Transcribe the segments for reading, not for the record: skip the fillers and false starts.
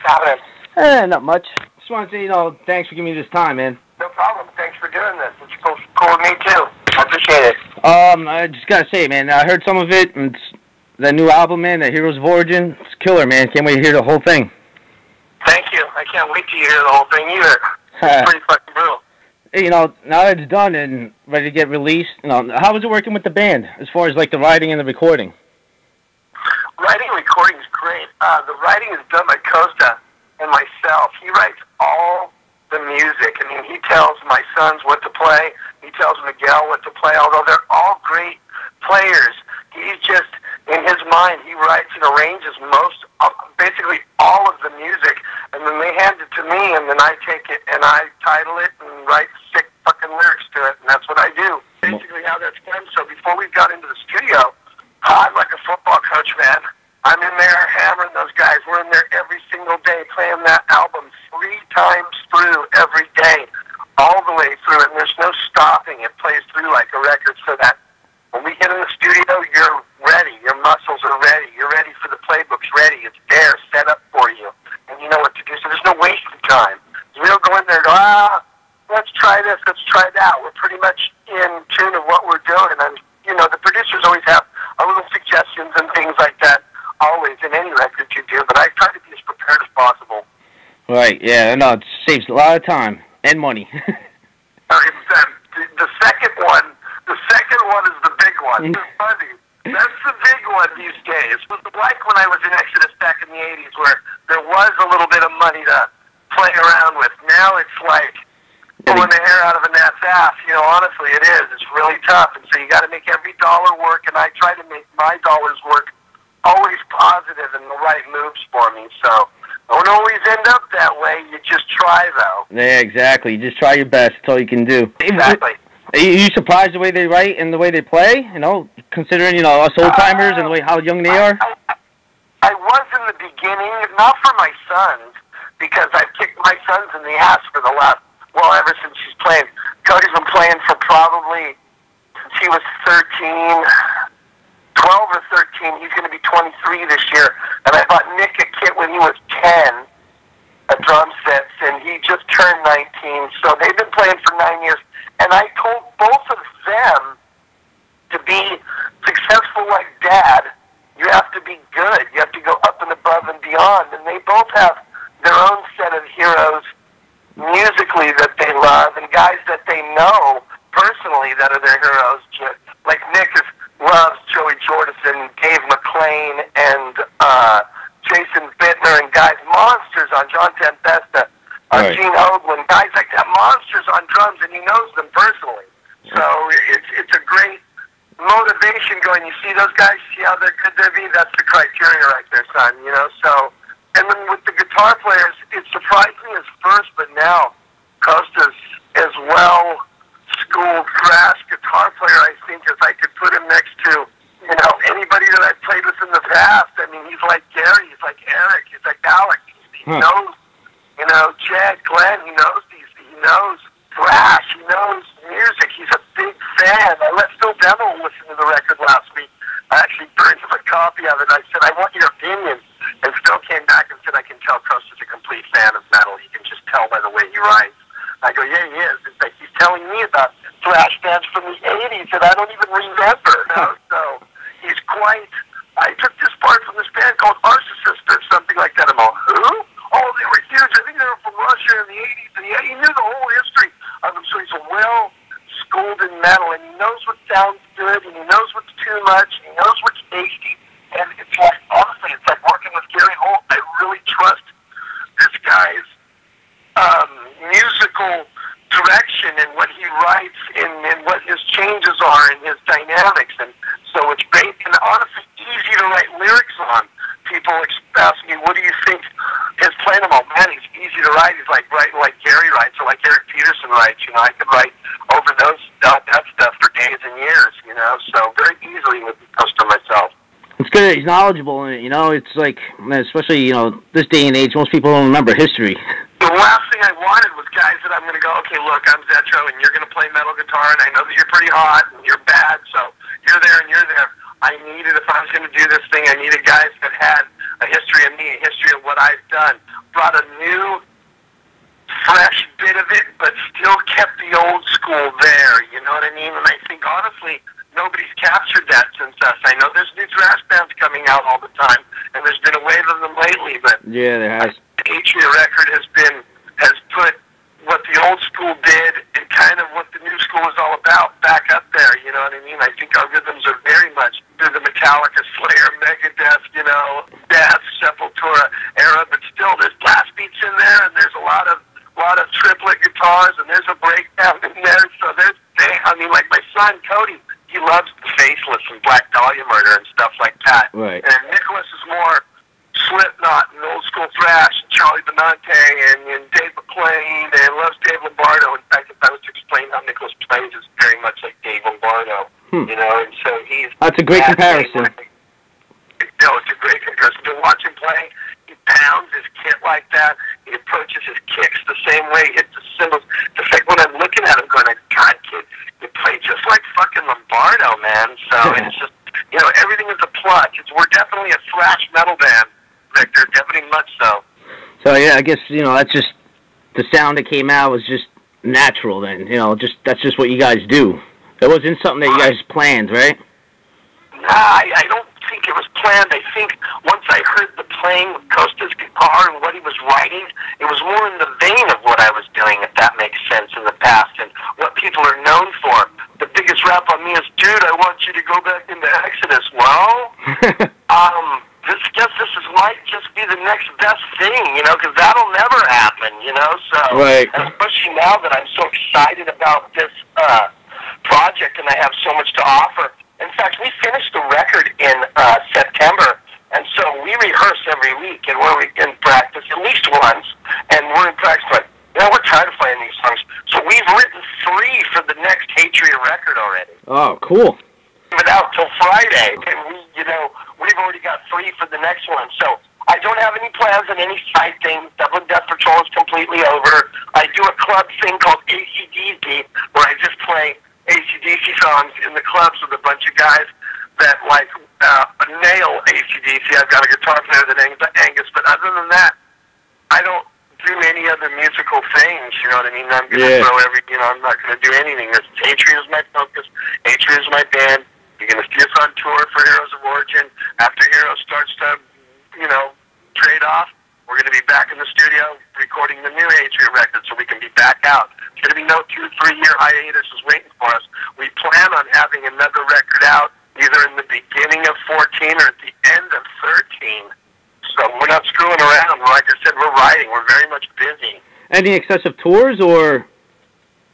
happening? Not much. Just wanted to say, thanks for giving me this time, man. No problem. Thanks for doing this. It's cool with me, too. I appreciate it. I just gotta say, man, I heard some of it, and it's that new album, man, that Heroes of Origin. It's killer, man. Can't wait to hear the whole thing. Thank you. I can't wait to hear the whole thing either. It's pretty fucking brutal. Hey, now that it's done and ready to get released, how was it working with the band as far as like the writing and the recording? Writing and recording is great. The writing is done by Costa and myself. He writes all the music. I mean, he tells my sons what to play. He tells Miguel what to play, although they're all great players. He's just, in his mind, he writes and arranges basically all of the music, and then they hand it to me, and then I take it and I title it and write sick fucking lyrics to it, and that's what I do. Basically how that's done. So before we got into the studio, I'm like a football coach, man. I'm in there hammering those guys. We're in there every single day playing that album 3 times through every day, all the way through, and there's no stopping. It plays through like a record so that when we get in the studio, you're ready. Your muscles are ready. You're ready for the playbooks ready. It's there, set up for you, and you know what to do. So there's no wasted time. We don't go in there and go, let's try this, let's try that. We're pretty much in tune of what we're doing. And, the producers always have a little suggestions and things like that, always in any record you do, but I try to be as prepared as possible. Right, yeah, no, it saves a lot of time and money. The second one is the big one. It's funny. That's the big one these days. It was like when I was in Exodus back in the 80s where there was a little bit of money to play around with. Now it's like pulling the hair out of a gnat's ass. Honestly, it is. It's really tough. And so you got to make every dollar work, and I try to make my dollars work always positive and the right moves for me. So I don't always end up that way. You just try, though. Yeah, exactly. You just try your best. That's all you can do. Exactly. Are you surprised the way they write and the way they play? Considering, us old-timers and the way how young they are? I was in the beginning, not for my sons, because I've kicked my sons in the ass for the last, ever since he's playing. Cody's been playing for probably since he was 13, 12 or 13. He's going to be 23 this year. And I bought Nick a kit when he was 10, a drum set, and he just turned 19. So they've been playing for 9 years. And I told both of them to be successful like Dad, you have to be good. You have to go up and above and beyond. And they both have their own set of heroes musically that they love and guys that they know personally that are their heroes. Like Nick loves Joey Jordison, Dave McClain, and Jason Bittner, and guys, monsters on John Tempesta. Gene Oldland, guys like that, monsters on drums, and he knows them personally. So it's a great motivation going, you see those guys, see how good they be? That's the criteria right there, son, So, and then with the guitar players, it surprised me at first, but now Costa's as well-schooled thrash guitar player, I think, as I could put him next to, anybody that I've played with in the past. I mean, he's like Gary, he's like Eric, he's like Alex. He knows Jed, Glenn, he knows thrash, he knows music, he's a big fan. I let Phil Demo listen to the record last week. I actually burned him a copy of it. I said, I want your opinion. And Phil came back and said, I can tell Costa's a complete fan of metal. You can just tell by the way he writes. I go, yeah, he is. It's like he's telling me about thrash bands from the 80s that I don't even remember. So he's quite... I took this part from this band called Narcissist or something like that. I'm all, who? Oh, they were huge. I think they were from Russia in the 80s. And he knew the whole history of them. So he's a well-schooled in metal. And he knows what sounds good. And he knows what's too much. And he knows what's tasty. And it's like, honestly, it's like working with Gary Holt. I really trust this guy's musical direction and what he writes and what his changes are and his dynamics. And so it's great and honestly easy to write lyrics on. People ask me, what do you think his playing them all? Man, he's easy to write. He's like writing like Gary writes or like Eric Peterson writes. I could write over that stuff for days and years, so very easily with Costa myself. It's good that he's knowledgeable in it, It's like, especially, this day and age, most people don't remember history. The last thing I wanted was guys that I'm going to go, okay, look, I'm Zetro, and you're going to play metal guitar, and I know that you're pretty hot, and you're bad, so you're there and you're there. I needed, if I was going to do this thing, I needed guys that had a history of me, a history of what I've done. brought a new, fresh bit of it, but still kept the old school there. You know what I mean? And I think, honestly, nobody's captured that since us. I know there's new thrash bands coming out all the time, and there's been a wave of them lately, but yeah, there has. The Hatriot record has put what the old school did and kind of what the new school is all about back up there. You know what I mean? I think our rhythms are very much through the Metallica, Slayer, Megadeth, you know, Death, Sepultura era, but still there's blast beats in there, and there's a lot of triplet guitars, and there's a breakdown in there. So I mean, like my son Cody, he loves the Faceless and Black Dahlia Murder and stuff like that. Right. And Nicholas is more Slipknot and old school thrash, and Charlie Benante and Dave McClain, and loves Dave Lombardo. In fact, if I was to explain how Nicholas plays, it's very much like Dave Lombardo. You know, and so he's... That's a great comparison. No, it's a great comparison. To watch him play, he pounds his kit like that. He approaches his kicks the same way. He hits the cymbals. It's like when I'm looking at him going, God, kid, you play just like fucking Lombardo, man. So it's just, you know, everything is a plus. We're definitely a thrash metal band, Victor, definitely much so. So, yeah, I guess, you know, that's just, the sound that came out was just natural then. You know, that's just what you guys do. It wasn't something that you guys planned, right? Nah, I don't think it was planned. I think once I heard the playing of Costa's guitar and what he was writing, it was more in the vein of what I was doing, if that makes sense, in the past, and what people are known for. The biggest rap on me is, dude, I want you to go back into Exodus. Well, this might just be the next best thing, you know, because that'll never happen, you know, so, right. Especially now that I'm so excited about this project and I have so much to offer. In fact, we finished the record in September, and so we rehearse every week, and we're in practice at least once, and we're in practice like, yeah, we're tired of playing these songs. So we've written 3 for the next Hatriot record already. Oh, cool. It out till Friday, and we've already got 3 for the next one. So I don't have any plans on any side things. Dublin Death Patrol is completely over. I do a club thing called AC/DC, where I just play AC/DC songs in the clubs with a bunch of guys that like nail AC/DC. I've got a guitar player that Angus, but other than that, I don't do any other musical things. You know what I mean? I'm gonna throw I'm not gonna do anything. Hatriot is my focus. Hatriot is my band. You're gonna see us on tour for Heroes of Origin. After Heroes starts to, trade off, we're gonna be back in the studio recording the new Hatriot record, so we can be back out. It's going to be no 2-3 year hiatus is waiting for us. We plan on having another record out either in the beginning of 14 or at the end of 13. So we're not screwing around. Like I said, we're writing. We're very much busy. Any excessive tours, or?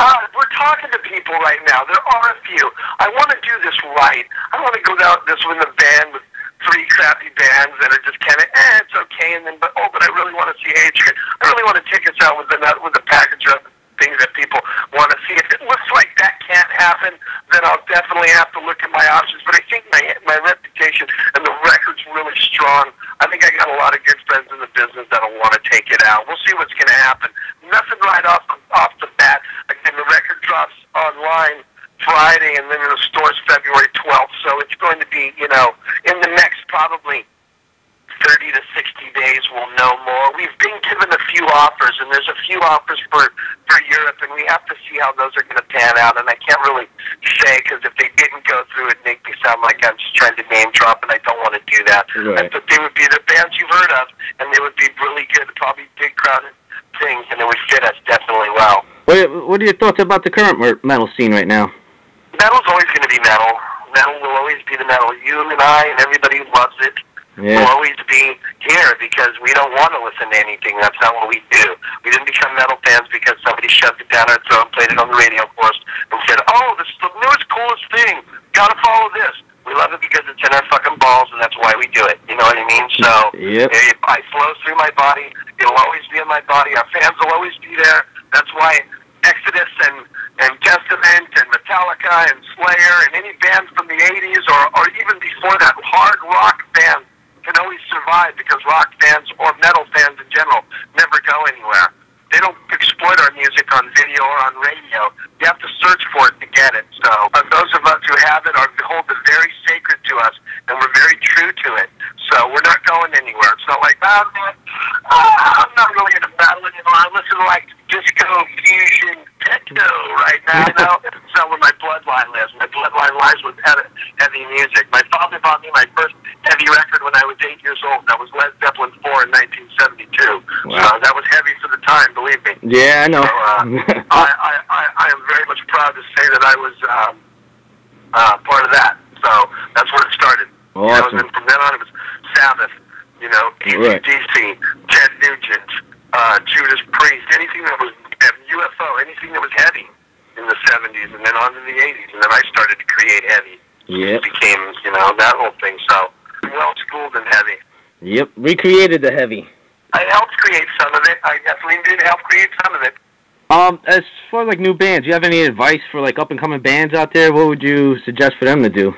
We're talking to people right now. There are a few. I want to do this right. I want to go down this with a band with 3 crappy bands that are just kind of, it's okay, and then, but I really want to see Hatriot. I really want to take us out with a package of things that people want to see. If it looks like that can't happen, then I'll definitely have to look at my options. But I think my reputation and the record's really strong. I think I got a lot of good friends in the business that'll want to take it out. We'll see what's going to happen. Nothing right off the bat. Again, the record drops online Friday, and then in the stores February 12th. So it's going to be, in the next probably 30 to 60 days we'll know more. We've been given a few offers, and there's a few offers for Europe, and we have to see how those are going to pan out. And I can't really say, because if they didn't go through, it'd make me sound like I'm just trying to name drop, and I don't want to do that. Right. But they would be the bands you've heard of, and they would be really good, probably big crowded things, and it would fit us definitely well. What are your thoughts about the current metal scene right now? Metal's always going to be metal. Metal will always be the metal. You and I and everybody who loves it will always be here because we don't want to listen to anything. That's not what we do. We didn't become metal fans because somebody shoved it down our throat and played it on the radio for us and said, oh, this is the newest, coolest thing. Gotta follow this. We love it because it's in our fucking balls, and that's why we do it. You know what I mean? So I flow through my body. It'll always be in my body. Our fans will always be there. That's why Exodus and Testament and Metallica and Slayer and any band from the 80s or even before that, hard rock band can always survive because rock fans or metal fans in general never go anywhere. They don't exploit our music on video or on radio. You have to search for it to get it. So those of us who have it hold it very sacred to us, and we're very true to it. So we're not going anywhere. It's not like, man, I'm not really into metal anymore. I listen to like disco, fusion, techno right now. It's not where my bloodline lives. My bloodline lies with heavy music. My father bought me my first heavy record when I was 8 years old. That was Led Zeppelin 4 in 1972. Wow. That was heavy for the time, believe me. Yeah, I know. So, I am very much proud to say that I was part of that. So that's where it started. Awesome. And from then on, it was Sabbath. AC/DC, Ted Nugent, Judas Priest, anything that was UFO, anything that was heavy in the 70s, and then on to the 80s, and then I started to create heavy. Yeah. It became, that whole thing. So, well schooled in heavy. Yep, recreated the heavy. I helped create some of it. I definitely did help create some of it. As far as like new bands, do you have any advice for like up and coming bands out there? What would you suggest for them to do?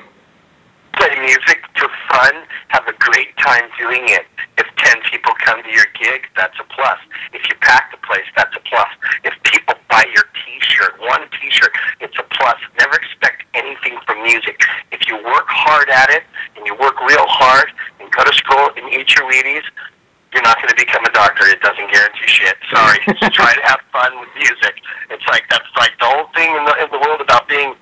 Play music for fun. Have a great time doing it. If 10 people come to your gig, that's a plus. If you pack the place, that's a plus. If people buy your T-shirt, one T-shirt, it's a plus. Never expect anything from music. If you work hard at it, and you work real hard, and go to school and eat your Wheaties, you're not going to become a doctor. It doesn't guarantee shit. Sorry. Just try to have fun with music. It's like, that's like the whole thing in the world about being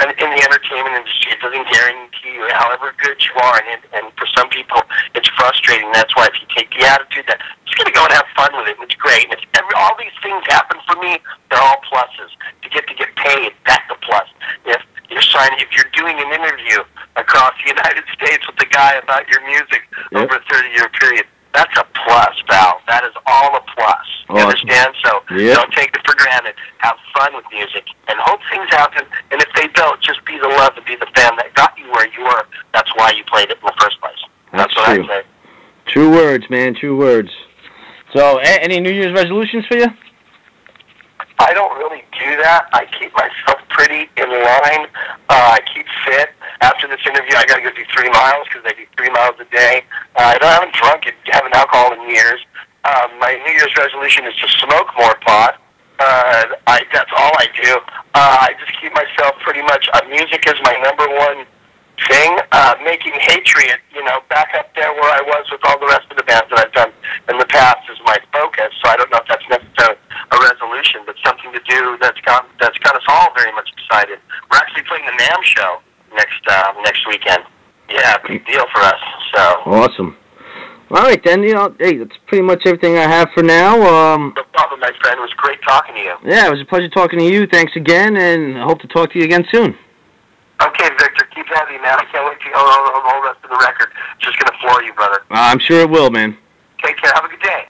in the entertainment industry. It doesn't guarantee you however good you are, and for some people it's frustrating. That's why if you take the attitude that I'm just going to go and have fun with it, it's great. And if all these things happen for me, they're all pluses. To get paid, that's a plus. If you're doing an interview across the United States with the guy about your music over a 30-year period, that's a plus, Val. That is all a plus. You understand? So don't take it for granted. Have fun with music and hope things happen. And if they don't, just be the love and be the fan that got you where you were. That's why you played it in the first place. That's what true. I say. True words, man. True words. So, any New Year's resolutions for you? I don't really do that. I keep myself pretty in line. I keep fit. After this interview, I got to go do 3 miles because I do 3 miles a day. I haven't drunk and haven't alcohol in years. My New Year's resolution is to smoke more pot. That's all I do. I just keep myself pretty much. Music is my number one thing. Making Hatriot, back up there where I was with all the rest of the bands that I've done in the past is my focus. So I don't know if that's necessarily a resolution, but something to do that's got us all very much excited. We're actually playing the NAMM show next weekend. Yeah, big deal for us. So awesome. All right, then, hey, that's pretty much everything I have for now. No problem, my friend. It was great talking to you. Yeah, it was a pleasure talking to you. Thanks again, and I hope to talk to you again soon. Okay, Victor, keep heavy, man. I can't wait to hear the whole rest of the record. It's just going to floor you, brother. I'm sure it will, man. Take care. Have a good day.